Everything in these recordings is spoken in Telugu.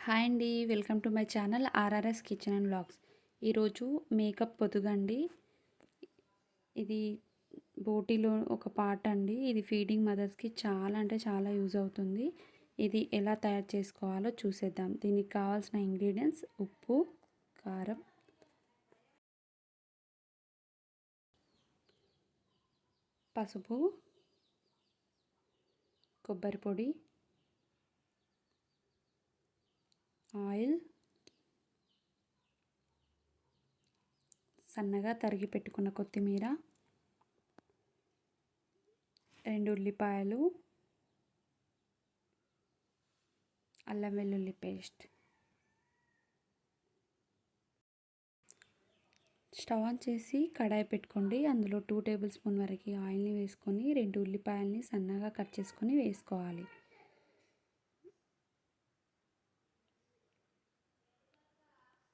హాయ్ అండి. Welcome to my channel RRS kitchen and vlogs. ఈరోజు మేకప్ పొదుగండి. ఇది బోటీలో ఒక పార్ట్ అండి. ఇది ఫీడింగ్ మదర్స్కి చాలా అంటే చాలా యూజ్ అవుతుంది. ఇది ఎలా తయారు చేసుకోవాలో చూసేద్దాం. దీనికి కావాల్సిన ఇంగ్రీడియంట్స్ ఉప్పు, కారం, పసుపు, కొబ్బరి పొడి, ఆయిల్, సన్నగా తరిగి పెట్టుకున్న కొత్తిమీర, 2 ఉల్లిపాయలు, అల్లం వెల్లుల్లి పేస్ట్. స్టవ్ ఆన్ చేసి కడాయి పెట్టుకోండి. అందులో 2 టేబుల్ స్పూన్ వరకు ఆయిల్ని వేసుకొని 2 ఉల్లిపాయలని సన్నగా కట్ చేసుకొని వేసుకోవాలి.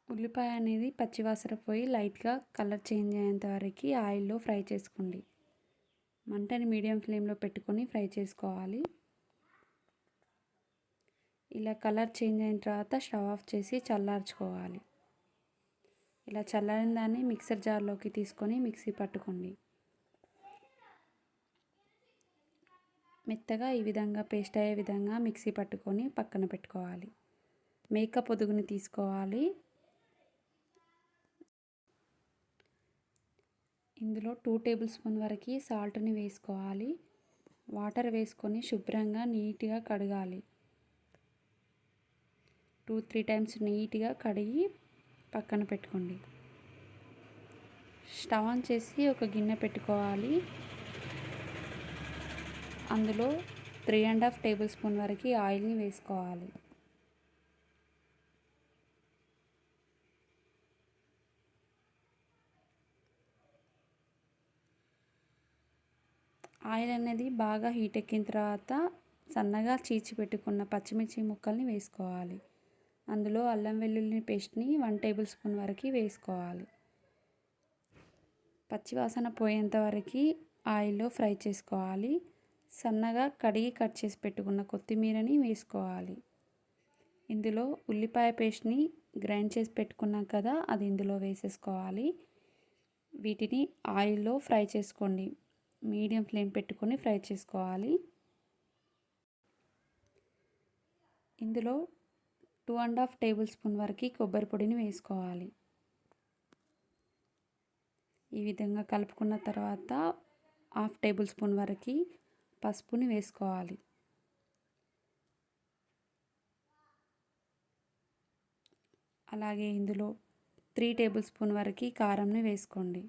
ఉల్లిపాయ అనేది పచ్చివాసన పోయి లైట్గా కలర్ చేంజ్ అయ్యేంత వరకు ఆయిల్లో ఫ్రై చేసుకోండి. మంటని మీడియం ఫ్లేమ్లో పెట్టుకొని ఫ్రై చేసుకోవాలి. ఇలా కలర్ చేంజ్ అయిన తర్వాత స్టవ్ ఆఫ్ చేసి చల్లార్చుకోవాలి. ఇలా చల్లారిన దాన్ని మిక్సర్ జార్లోకి తీసుకొని మిక్సీ పట్టుకోండి. మెత్తగా ఈ విధంగా పేస్ట్ అయ్యే విధంగా మిక్సీ పట్టుకొని పక్కన పెట్టుకోవాలి. మేకప్ పొదుగుని తీసుకోవాలి. ఇందులో 2 టేబుల్ స్పూన్ వరకు సాల్ట్ని వేసుకోవాలి. వాటర్ వేసుకొని శుభ్రంగా నీట్గా కడగాలి. 2-3 టైమ్స్ నీట్గా కడిగి పక్కన పెట్టుకోండి. స్టవ్ ఆన్ చేసి ఒక గిన్నె పెట్టుకోవాలి. అందులో 3½ టేబుల్ స్పూన్ వరకు ఆయిల్ని వేసుకోవాలి. ఆయిల్ అనేది బాగా హీట్ ఎక్కిన తర్వాత సన్నగా చీల్చి పెట్టుకున్న పచ్చిమిర్చి ముక్కల్ని వేసుకోవాలి. అందులో అల్లం వెల్లుల్లి పేస్ట్ని 1 టేబుల్ స్పూన్ వరకు వేసుకోవాలి. పచ్చివాసన పోయేంత వరకు ఆయిల్లో ఫ్రై చేసుకోవాలి. సన్నగా కడిగి కట్ చేసి పెట్టుకున్న కొత్తిమీరని వేసుకోవాలి. ఇందులో ఉల్లిపాయ పేస్ట్ని గ్రైండ్ చేసి పెట్టుకున్నాం కదా, అది ఇందులో వేసేసుకోవాలి. వీటిని ఆయిల్లో ఫ్రై చేసుకోండి. మీడియం ఫ్లేమ్ పెట్టుకొని ఫ్రై చేసుకోవాలి. ఇందులో 2½ టేబుల్ స్పూన్ వరకు కొబ్బరి పొడిని వేసుకోవాలి. ఈ విధంగా కలుపుకున్న తర్వాత 1/2 టేబుల్ స్పూన్ వరకు పసుపుని వేసుకోవాలి. అలాగే ఇందులో 3 టేబుల్ స్పూన్ వరకు కారంని వేసుకోండి.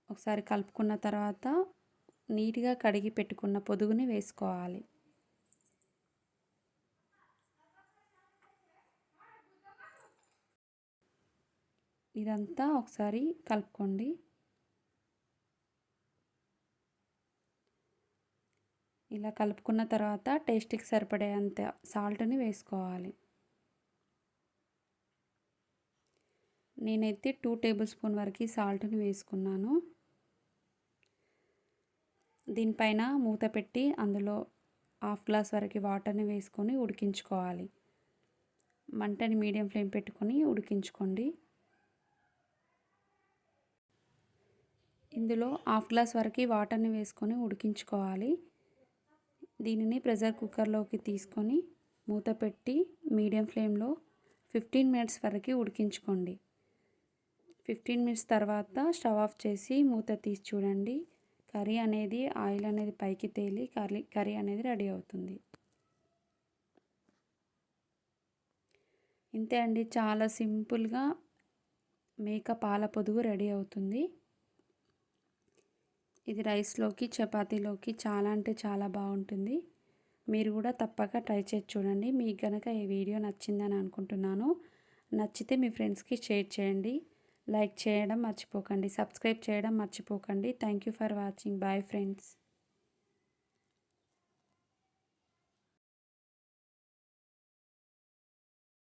ఒకసారి కలుపుకున్న తర్వాత నీట్గా కడిగి పెట్టుకున్న పొదుగుని వేసుకోవాలి. ఇదంతా ఒకసారి కలుపుకోండి. ఇలా కలుపుకున్న తర్వాత టేస్ట్కి సరిపడేంత సాల్ట్ని వేసుకోవాలి. నేనైతే 2 టేబుల్ స్పూన్ వరకు సాల్ట్ని వేసుకున్నాను. దీనిపైన మూత పెట్టి అందులో 1/2 గ్లాస్ వరకు వాటర్ని వేసుకొని ఉడికించుకోవాలి. మంటని మీడియం ఫ్లేమ్ పెట్టుకొని ఉడికించుకోండి. ఇందులో 1/2 గ్లాస్ వరకు వాటర్ని వేసుకొని ఉడికించుకోవాలి. దీనిని ప్రెషర్ కుక్కర్లోకి తీసుకొని మూత పెట్టి మీడియం ఫ్లేమ్లో 15 మినిట్స్ వరకు ఉడికించుకోండి. 15 మినిట్స్ తర్వాత స్టవ్ ఆఫ్ చేసి మూత తీసి చూడండి. కర్రీ అనేది ఆయిల్ అనేది పైకి తేలి కర్రీ అనేది రెడీ అవుతుంది. ఇంతే అండి, చాలా సింపుల్గా మేక పాల పొదుగు రెడీ అవుతుంది. ఇది రైస్లోకి చపాతీలోకి చాలా అంటే చాలా బాగుంటుంది. మీరు కూడా తప్పక ట్రై చేసి చూడండి. మీకు కనుక ఈ వీడియో నచ్చిందని అనుకుంటున్నాను. నచ్చితే మీ ఫ్రెండ్స్కి షేర్ చేయండి. లైక్ చేయడం మర్చిపోకండి. సబ్స్క్రైబ్ చేయడం మర్చిపోకండి. Thank you for watching. Bye friends.